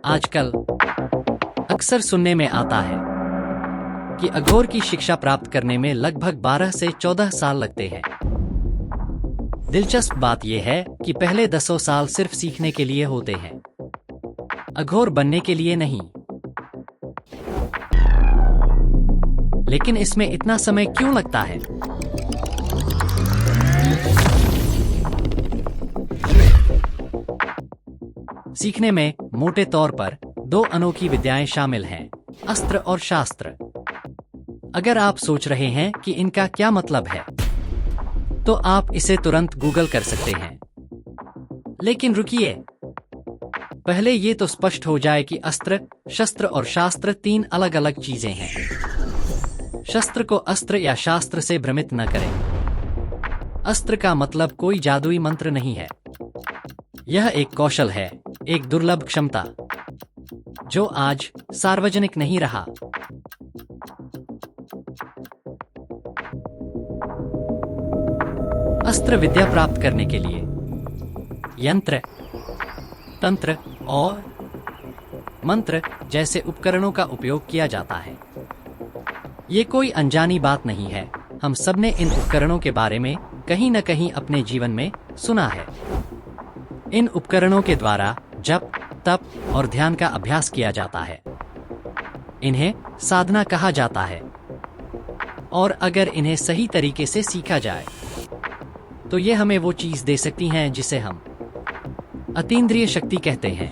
आजकल अक्सर सुनने में आता है कि अघोर की शिक्षा प्राप्त करने में लगभग 12 से 14 साल लगते हैं। दिलचस्प बात यह है कि पहले 10 साल सिर्फ सीखने के लिए होते हैं, अघोर बनने के लिए नहीं। लेकिन इसमें इतना समय क्यों लगता है? सीखने में मोटे तौर पर 2 अनोखी विद्याएं शामिल हैं, अस्त्र और शास्त्र। अगर आप सोच रहे हैं कि इनका क्या मतलब है, तो आप इसे तुरंत गूगल कर सकते हैं। लेकिन रुकिए, पहले ये तो स्पष्ट हो जाए कि अस्त्र, शस्त्र और शास्त्र 3 अलग अलग चीजें हैं। शस्त्र को अस्त्र या शास्त्र से भ्रमित न करें। अस्त्र का मतलब कोई जादुई मंत्र नहीं है। यह एक कौशल है, एक दुर्लभ क्षमता, जो आज सार्वजनिक नहीं रहा। अस्त्र विद्या प्राप्त करने के लिए यंत्र, तंत्र और मंत्र जैसे उपकरणों का उपयोग किया जाता है। ये कोई अनजानी बात नहीं है। हम सबने इन उपकरणों के बारे में कहीं न कहीं अपने जीवन में सुना है। इन उपकरणों के द्वारा जप, तप और ध्यान का अभ्यास किया जाता है। इन्हें साधना कहा जाता है। और अगर इन्हें सही तरीके से सीखा जाए, तो ये हमें वो चीज दे सकती हैं जिसे हम अतीन्द्रिय शक्ति कहते हैं।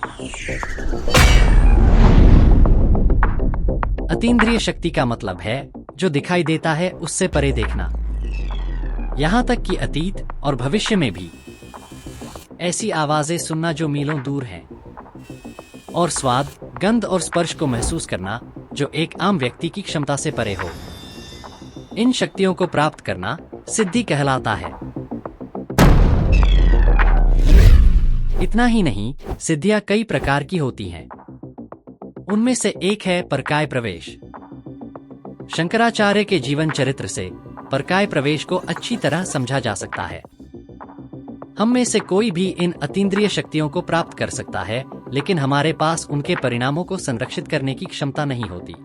अतीन्द्रिय शक्ति का मतलब है जो दिखाई देता है उससे परे देखना। यहां तक कि अतीत और भविष्य में भी ऐसी आवाजें सुनना जो मीलों दूर हैं, और स्वाद, गंध और स्पर्श को महसूस करना जो एक आम व्यक्ति की क्षमता से परे हो। इन शक्तियों को प्राप्त करना सिद्धि कहलाता है। इतना ही नहीं, सिद्धियां कई प्रकार की होती हैं। उनमें से एक है परकाय प्रवेश। शंकराचार्य के जीवन चरित्र से परकाय प्रवेश को अच्छी तरह समझा जा सकता है। हम में से कोई भी इन अतीन्द्रिय शक्तियों को प्राप्त कर सकता है, लेकिन हमारे पास उनके परिणामों को संरक्षित करने की क्षमता नहीं होती,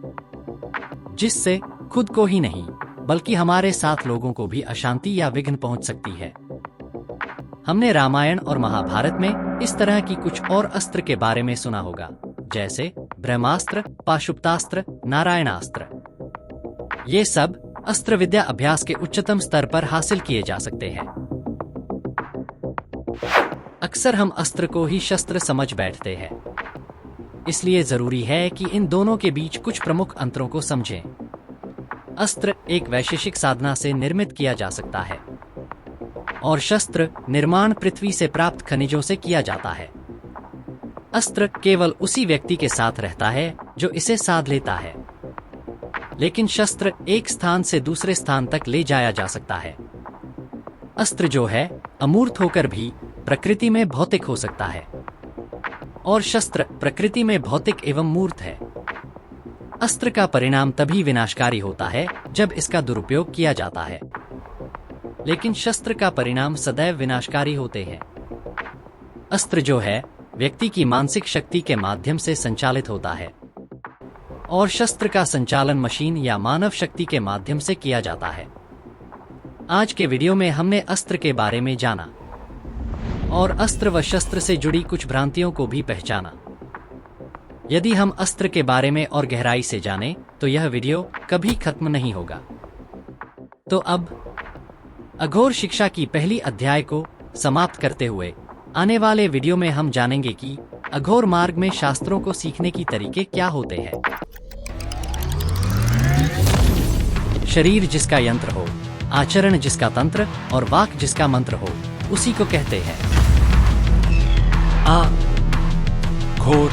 जिससे खुद को ही नहीं बल्कि हमारे साथ लोगों को भी अशांति या विघ्न पहुंच सकती है। हमने रामायण और महाभारत में इस तरह की कुछ और अस्त्र के बारे में सुना होगा, जैसे ब्रह्मास्त्र, पाशुपतास्त्र, नारायणास्त्र। ये सब अस्त्र विद्या अभ्यास के उच्चतम स्तर पर हासिल किए जा सकते हैं। अक्सर हम अस्त्र को ही शस्त्र समझ बैठते हैं, इसलिए जरूरी है कि इन दोनों के बीच कुछ प्रमुख अंतरों को समझें। अस्त्र एक वैशेषिक साधना से निर्मित किया जा सकता है, और शस्त्र निर्माण पृथ्वी से प्राप्त खनिजों से किया जाता है। अस्त्र केवल उसी व्यक्ति के साथ रहता है जो इसे साध लेता है, लेकिन शस्त्र एक स्थान से दूसरे स्थान तक ले जाया जा सकता है। अस्त्र जो है अमूर्त होकर भी प्रकृति में भौतिक हो सकता है, और शस्त्र प्रकृति में भौतिक एवं मूर्त है। अस्त्र का परिणाम तभी विनाशकारी होता है जब इसका दुरुपयोग किया जाता है, लेकिन शस्त्र का परिणाम सदैव विनाशकारी होते हैं। अस्त्र जो है व्यक्ति की मानसिक शक्ति के माध्यम से संचालित होता है, और शस्त्र का संचालन मशीन या मानव शक्ति के माध्यम से किया जाता है। आज के वीडियो में हमने अस्त्र के बारे में जाना, और अस्त्र व शस्त्र से जुड़ी कुछ भ्रांतियों को भी पहचाना। यदि हम अस्त्र के बारे में और गहराई से जानें, तो यह वीडियो कभी खत्म नहीं होगा। तो अब अघोर शिक्षा की पहली अध्याय को समाप्त करते हुए आने वाले वीडियो में हम जानेंगे कि अघोर मार्ग में शास्त्रों को सीखने की तरीके क्या होते हैं। शरीर जिसका यंत्र हो, आचरण जिसका तंत्र और वाक जिसका मंत्र हो, उसी को कहते हैं अघोर।